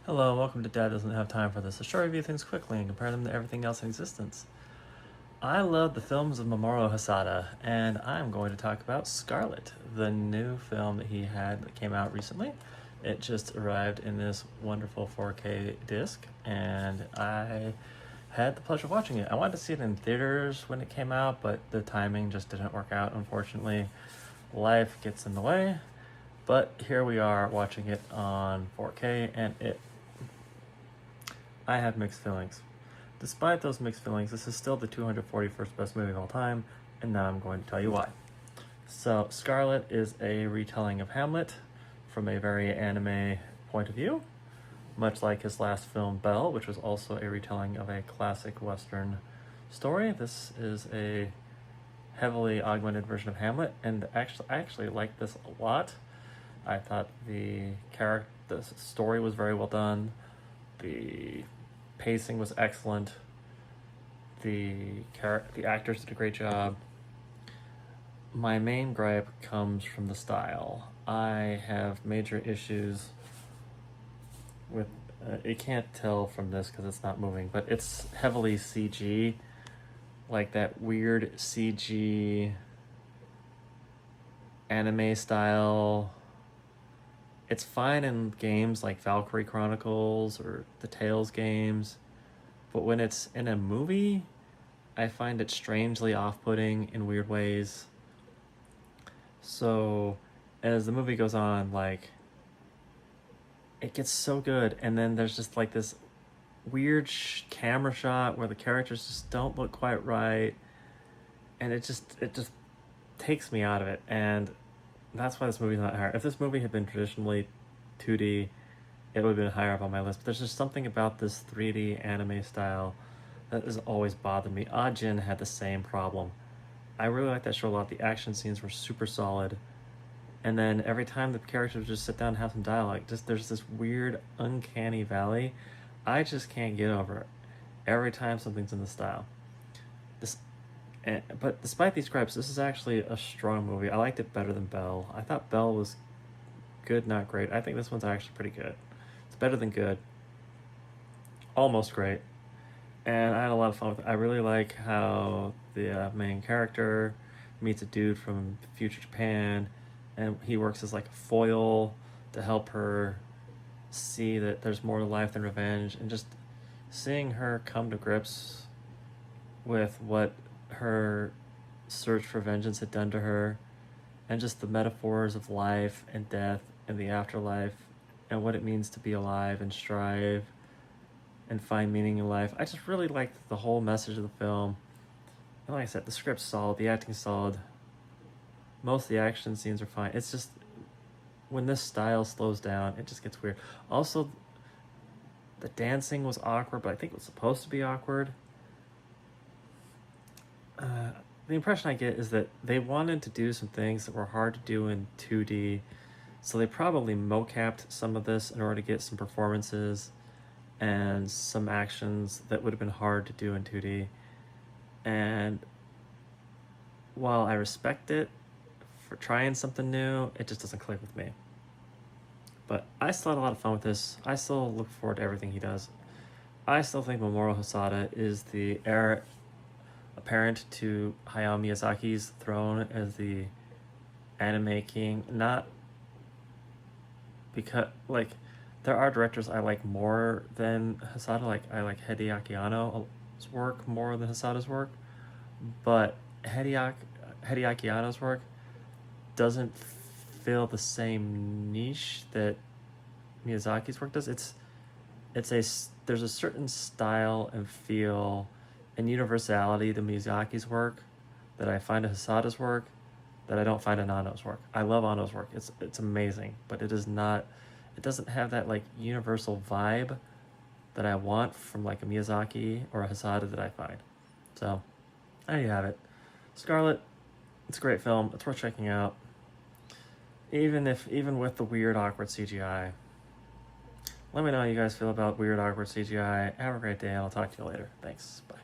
Hello, welcome to Dad Doesn't Have Time for This, a show review things quickly and compare them to everything else in existence. I love the films of Mamoru Hosoda, and I'm going to talk about Scarlet, the new film that he had that came out recently. It just arrived in this wonderful 4K disc, and I had the pleasure of watching it. I wanted to see it in theaters when it came out, but the timing just didn't work out, unfortunately. Life gets in the way, but here we are watching it on 4K, and I have mixed feelings. Despite those mixed feelings, this is still the 241st best movie of all time, and now I'm going to tell you why. So, Scarlet is a retelling of Hamlet from a very anime point of view, much like his last film, Belle, which was also a retelling of a classic Western story. This is a heavily augmented version of Hamlet, and I actually like this a lot. I thought the story was very well done. The pacing was excellent. The actors did a great job. My main gripe comes from the style. I have major issues with you can't tell from this because it's not moving, but it's heavily CG, like that weird CG anime style. It's fine in games like Valkyrie Chronicles or the Tales games, but when it's in a movie, I find it strangely off-putting in weird ways. So, as the movie goes on, like, it gets so good, and then there's just like this weird camera shot where the characters just don't look quite right, and it just takes me out of it, and that's why this movie's not higher. If this movie had been traditionally 2D, it would have been higher up on my list. But there's just something about this 3D anime style that has always bothered me. Ajin had the same problem. I really liked that show a lot. The action scenes were super solid. And then every time the characters would just sit down and have some dialogue, there's this weird, uncanny valley. I just can't get over it. Every time something's in the style. But despite these gripes, this is actually a strong movie. I liked it better than Belle. I thought Belle was good, not great. I think this one's actually pretty good. It's better than good. Almost great. And I had a lot of fun with it. I really like how the main character meets a dude from future Japan, and he works as like a foil to help her see that there's more to life than revenge, and just seeing her come to grips with what her search for vengeance had done to her, and just the metaphors of life and death and the afterlife and what it means to be alive and strive and find meaning in life. I just really liked the whole message of the film. And like I said, the script's solid, the acting's solid, most of the action scenes are fine. It's just when this style slows down, it just gets weird. Also, the dancing was awkward, but I think it was supposed to be awkward. The impression I get is that they wanted to do some things that were hard to do in 2D, so they probably mocapped some of this in order to get some performances and some actions that would have been hard to do in 2D. And while I respect it for trying something new, it just doesn't click with me. But I still had a lot of fun with this. I still look forward to everything he does. I still think Mamoru Hosoda is the heir apparent to Hayao Miyazaki's throne as the anime king. Not because, like, there are directors I like more than Hosoda. Like, I like Hideaki Anno's work more than Hosoda's work, but Hideaki Anno's work doesn't fill the same niche that Miyazaki's work does. There's a certain style and feel and universality to Miyazaki's work that I find in Hosoda's work that I don't find in Anno's work. I love Anno's work. It's amazing, but it doesn't have that like universal vibe that I want from like a Miyazaki or a Hosoda that I find. So there you have it. Scarlet, it's a great film. It's worth checking out. Even with the weird, awkward CGI. Let me know how you guys feel about weird, awkward CGI. Have a great day, and I'll talk to you later. Thanks. Bye.